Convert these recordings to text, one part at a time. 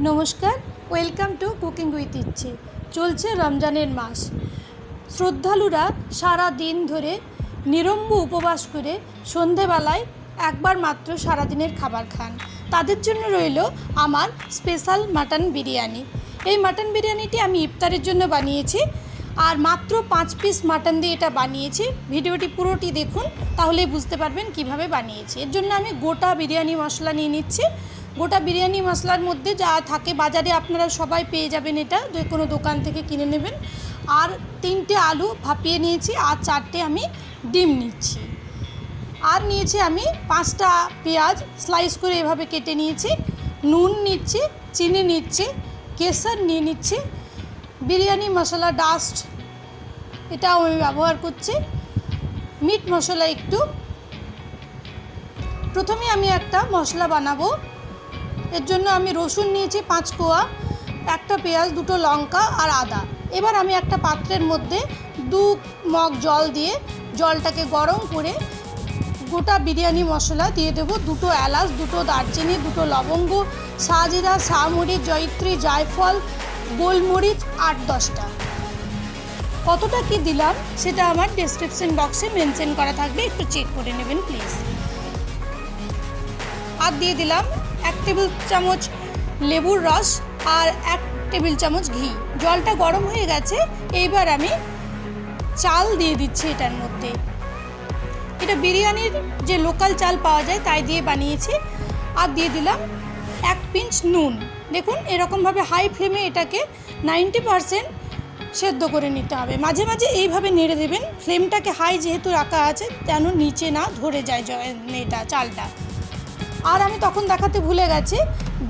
নমস্কার, welcome to cooking with ইচ্ছে। চলছে রমজানের মাস। শ্রদ্ধালুরা সারা দিন ধরে নিরম্ব উপবাস করে সন্ধেবেলায় একবার মাত্র সারাদিনের খাবার খান। তাদের জন্য রইল আমার স্পেশাল মাটন বিরিয়ানি। এই মাটন বিরিয়ানিটি আমি ইফতারের জন্য বানিয়েছি, আর মাত্র 5 পিস মাটন দিয়ে এটা বানিয়েছি। ভিডিওটি পুরোটি দেখুন, তাহলে বুঝতে পারবেন কিভাবে বানিয়েছি। এর জন্য আমি গোটা বিরিয়ানি মশলা নিয়ে নিচ্ছি। গোটা বিরিয়ানি মশলার মধ্যে যা থাকে বাজারে আপনারা সবাই পেয়ে যাবেন, এটা যে কোনো দোকান থেকে কিনে নেবেন। আর 3টে আলু ভাপিয়ে নিয়েছি, আর 4টে আমি ডিম নিচ্ছি। আর নিয়েছি আমি 5টা পেঁয়াজ স্লাইস করে এভাবে কেটে নিয়েছি। নুন নিচ্ছি, চিনি নিচ্ছি, কেশর নিয়ে নিচ্ছি, বিরিয়ানি মশলা ডাস্ট এটাও আমি ব্যবহার করছি, মিট মশলা একটু। প্রথমে আমি একটা মশলা বানাবো। এর জন্য আমি রসুন নিয়েছি 5 কোয়া, একটা পেঁয়াজ, 2টো লঙ্কা আর আদা। এবার আমি একটা পাত্রের মধ্যে 2 মগ জল দিয়ে জলটাকে গরম করে গোটা বিরিয়ানি মশলা দিয়ে দেবো। 2টো এলাচ, 2টো দারচিনি, 2টো লবঙ্গ, সাজিরা, সামরিচ, জয়িত্রী, জায়ফল, গোলমরিচ 8-10টা। কতটা কি দিলাম সেটা আমার ডেসক্রিপশন বক্সে মেনশন করা থাকবে, একটু চেক করে নেবেন প্লিজ। আর দিয়ে দিলাম 1 টেবিল চামচ লেবুর রস আর 1 টেবিল চামচ ঘি। জলটা গরম হয়ে গেছে, এইবার আমি চাল দিয়ে দিচ্ছি এটার মধ্যে। এটা বিরিয়ানির যে লোকাল চাল পাওয়া যায় তাই দিয়ে বানিয়েছি। আর দিয়ে দিলাম 1 পিঞ্চ নুন। দেখুন এরকমভাবে হাই ফ্লেমে এটাকে 90% সেদ্ধ করে নিতে হবে। মাঝে মাঝে এইভাবে নেড়ে দেবেন, ফ্লেমটাকে হাই যেহেতু রাখা আছে যেন নিচে না ধরে যায় এটা চালটা। আর আমি তখন দেখাতে ভুলে গেছি,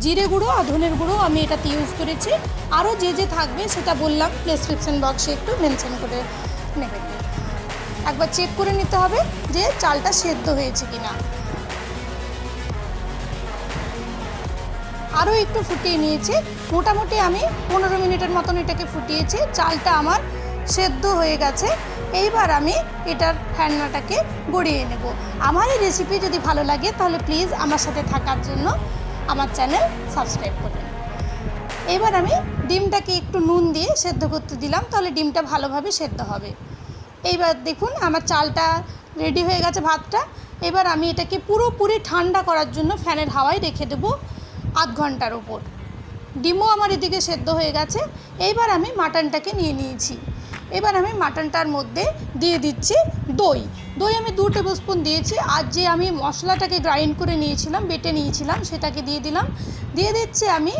জিরে গুঁড়ো আর ধনের গুঁড়ো আমি এটাতে ইউজ করেছি। আরও যে থাকবে সেটা বললাম, ডেসক্রিপশন বক্সে একটু মেনশন করে নেবেন। একবার চেক করে নিতে হবে যে চালটা সেদ্ধ হয়েছে কিনা। আরও একটু ফুটিয়ে নিয়েছি, মোটামুটি আমি 15 মিনিটের মতন এটাকে ফুটিয়েছি। চালটা আমার সেদ্ধ হয়ে গেছে। এইবার আমি এটার ফ্যান্নাটাকে গড়িয়ে নেব। আমার এই রেসিপি যদি ভালো লাগে তাহলে প্লিজ আমার সাথে থাকার জন্য আমার চ্যানেল সাবস্ক্রাইব করুন। এবার আমি ডিমটাকে একটু নুন দিয়ে সেদ্ধ করতে দিলাম, তাহলে ডিমটা ভালোভাবে সেদ্ধ হবে। এইবার দেখুন আমার চালটা রেডি হয়ে গেছে, ভাতটা। এবার আমি এটাকে পুরোপুরি ঠান্ডা করার জন্য ফ্যানের হাওয়ায় রেখে দেবো আধ ঘন্টার ওপর। ডিমও আমার এদিকে সেদ্ধ হয়ে গেছে। এইবার আমি মাটনটাকে নিয়ে নিয়েছি। এবার আমি মাটনটার মধ্যে দিয়ে দিচ্ছি দই। দই আমি 2 টেবিল স্পুন দিয়েছি। আর যে আমি মশলাটাকে গ্রাইন্ড করে নিয়েছিলাম, বেটে নিয়েছিলাম, সেটাকে দিয়ে দিলাম। দিয়ে দিচ্ছি আমি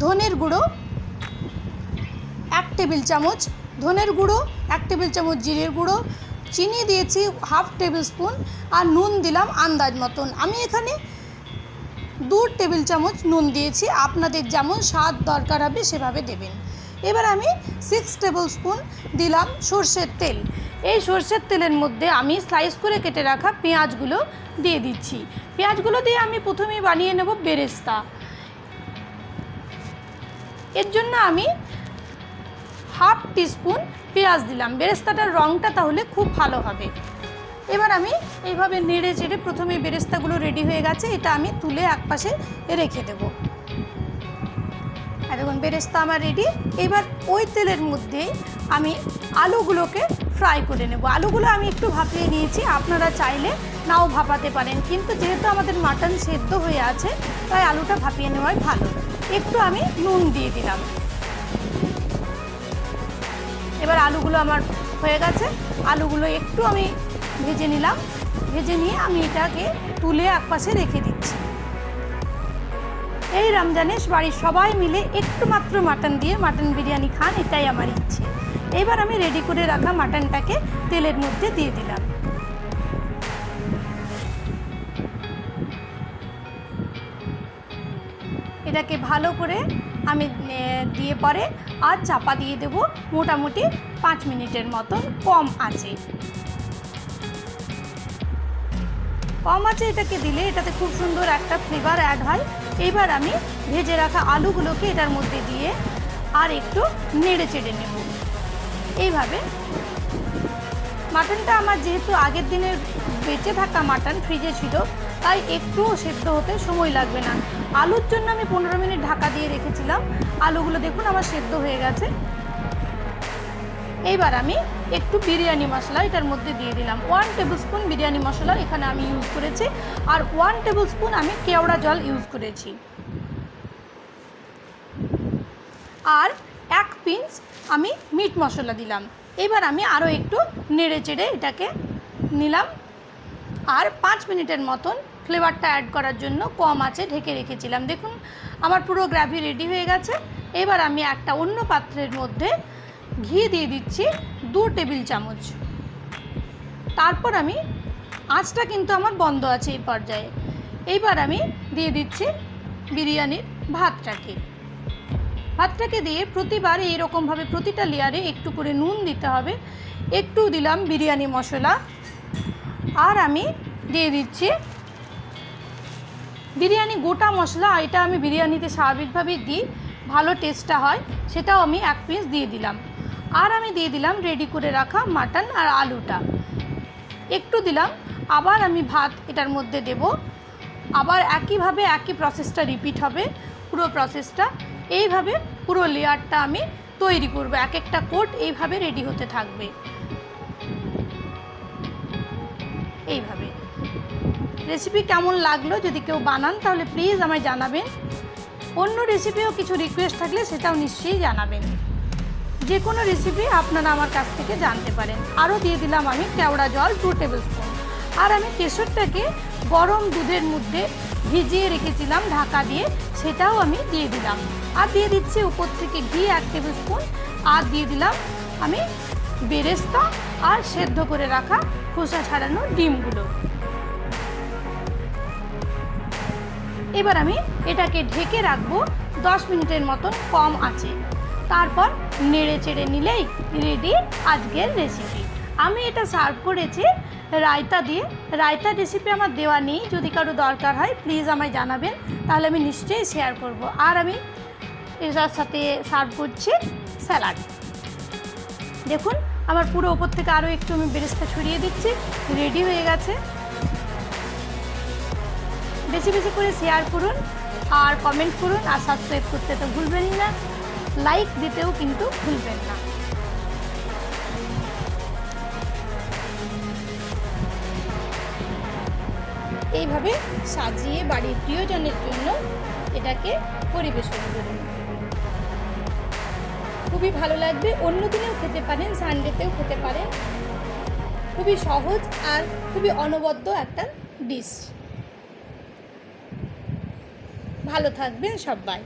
ধনের গুঁড়ো 1 টেবিল চামচ, ধনের গুঁড়ো 1 টেবিল চামচ, জিরের গুঁড়ো, চিনি দিয়েছি 1/2 টেবিল স্পুন, আর নুন দিলাম আন্দাজ মতন। আমি এখানে 2 টেবিল চামচ নুন দিয়েছি, আপনাদের যেমন স্বাদ দরকার হবে সেভাবে দেবেন। এবার আমি 6 টেবিল স্পুন দিলাম সর্ষের তেল। এই সর্ষের তেলের মধ্যে আমি স্লাইস করে কেটে রাখা পেঁয়াজগুলো দিয়ে দিচ্ছি। পেঁয়াজগুলো দিয়ে আমি প্রথমেই বানিয়ে নেব বেরেস্তা। এর জন্য আমি 1/2 টিস্পুন পেঁয়াজ দিলাম। বেরেস্তাটার রঙটা তাহলে খুব ভালো হবে। এবার আমি এইভাবে নেড়ে চেড়ে প্রথমে বেরেস্তাগুলো রেডি হয়ে গেছে, এটা আমি তুলে একপাশে রেখে দেব। আর দেখুন বেরেস্তা আমার রেডি। এবার ওই তেলের মধ্যে আমি আলুগুলোকে ফ্রাই করে নেব। আলুগুলো আমি একটু ভাপিয়ে নিয়েছি, আপনারা চাইলে নাও ভাপাতে পারেন, কিন্তু যেহেতু আমাদের মাটন সেদ্ধ হয়ে আছে তাই আলুটা ভাপিয়ে নেওয়াই ভালো। একটু আমি নুন দিয়ে দিলাম। এবার আলুগুলো আমার হয়ে গেছে, আলুগুলো একটু আমি ভেজে নিলাম। ভেজে নিয়ে আমি এটাকে তুলে একপাশে রেখে দিচ্ছি। এই রমজানে বাড়ির সবাই মিলে একটু মাত্র মাটন দিয়ে মাটন বিরিয়ানি খান, এটাই আমার ইচ্ছে। এবার আমি রেডি করে রাখা মাটনটাকে তেলের মধ্যে দিয়ে দিলাম। এটাকে ভালো করে আমি দিয়ে পরে আর চাপা দিয়ে দেব মোটামুটি 5 মিনিটের মতন কম আঁচে। কম আঁচে এটাকে দিলে এটাতে খুব সুন্দর একটা ফ্লেভার অ্যাড হয়। এবার আমি ভেজে রাখা আলুগুলোকে এটার মধ্যে দিয়ে আর একটু নেড়ে চেড়ে নেব। এইভাবে মাটনটা আমার যেহেতু আগের দিনের বেঁচে থাকা মাটন ফ্রিজে ছিল, তাই একটুও সেদ্ধ হতে সময় লাগবে না। আলুর জন্য আমি 15 মিনিট ঢাকা দিয়ে রেখেছিলাম। আলুগুলো দেখুন আমার সেদ্ধ হয়ে গেছে। এইবার আমি একটু বিরিয়ানি মশলা এটার মধ্যে দিয়ে দিলাম। 1 টেবিল স্পুন বিরিয়ানি মশলা এখানে আমি ইউজ করেছি, আর 1 টেবিল স্পুন আমি কেওড়া জল ইউজ করেছি, আর 1 পিঞ্চ আমি মিট মশলা দিলাম। এবার আমি আরও একটু নেড়ে চেড়ে এটাকে নিলাম, আর 5 মিনিটের মতন ফ্লেভারটা অ্যাড করার জন্য কম আঁচে ঢেকে রেখেছিলাম। দেখুন আমার পুরো গ্রেভি রেডি হয়ে গেছে। এবার আমি একটা অন্য পাত্রের মধ্যে ঘি দিয়ে দিচ্ছি 2 টেবিল চামচ। তারপর আমি আঁচটা কিন্তু আমার বন্ধ আছে এই পর্যায়ে। এইবার আমি দিয়ে দিচ্ছি বিরিয়ানির ভাতটাকে দিয়ে প্রতিবার এইরকমভাবে প্রতিটা লেয়ারে একটু করে নুন দিতে হবে, একটু দিলাম বিরিয়ানি মশলা, আর আমি দিয়ে দিচ্ছি বিরিয়ানি গোটা মশলা। এটা আমি বিরিয়ানিতে স্বাভাবিকভাবেই দিই, ভালো টেস্টটা হয়, সেটাও আমি 1 পিস দিয়ে দিলাম। আর আমি দিয়ে দিলাম রেডি করে রাখা মাটন আর আলুটা একটু দিলাম। আবার আমি ভাত এটার মধ্যে দেব, আবার একইভাবে একই প্রসেসটা রিপিট হবে পুরো প্রসেসটা। এইভাবে পুরো লেয়ারটা আমি তৈরি করব, এক একটা কোট এইভাবে রেডি হতে থাকবে। এইভাবে রেসিপি কেমন লাগলো যদি কেউ বানান তাহলে প্লিজ আমায় জানাবেন। অন্য রেসিপিও কিছু রিকোয়েস্ট থাকলে সেটাও নিশ্চয়ই জানাবেন। যে কোনো রেসিপি আপনারা আমার কাছ থেকে জানতে পারেন। আরও দিয়ে দিলাম আমি কেওড়া জল 2 টেবিল স্পুন, আর আমি কেশরটাকে গরম দুধের মধ্যে ভিজিয়ে রেখেছিলাম ঢাকা দিয়ে, সেটাও আমি দিয়ে দিলাম। আর দিয়ে দিচ্ছি উপর থেকে ঘি 1 টেবিল স্পুন, আর দিয়ে দিলাম আমি বেরেস্তা আর সেদ্ধ করে রাখা খোসা ছাড়ানো ডিমগুলো। এবার আমি এটাকে ঢেকে রাখবো 10 মিনিটের মতন কম আঁচে। তারপর নেড়ে চেড়ে নিলেই রেডি আজকের রেসিপি। আমি এটা সার্ভ করেছি রায়তা দিয়ে। রায়তা রেসিপি আমার দেওয়া নেই, যদি কারো দরকার হয় প্লিজ আমায় জানাবেন, তাহলে আমি নিশ্চয়ই শেয়ার করব। আর আমি এটার সাথে সার্ভ করছি স্যালাড। দেখুন আমার পুরো ওপর থেকে আরও একটু আমি বেরেস্তা ছড়িয়ে দিচ্ছি, রেডি হয়ে গেছে। বেশি বেশি করে শেয়ার করুন, আর কমেন্ট করুন, আর সাবস্ক্রাইব করতে তো ভুলবেনই না, লাইক দিতেও কিন্তু ভুলবেন না। এইভাবে সাজিয়ে বাড়ির প্রিয়জনের জন্য এটাকে পরিবেশন করুন, খুবই ভালো লাগবে। অন্য দিনেও খেতে পারেন, সানডেতেও খেতে পারেন। খুবই সহজ আর খুবই অনবদ্য একটা ডিশ। ভালো থাকবেন সবাই।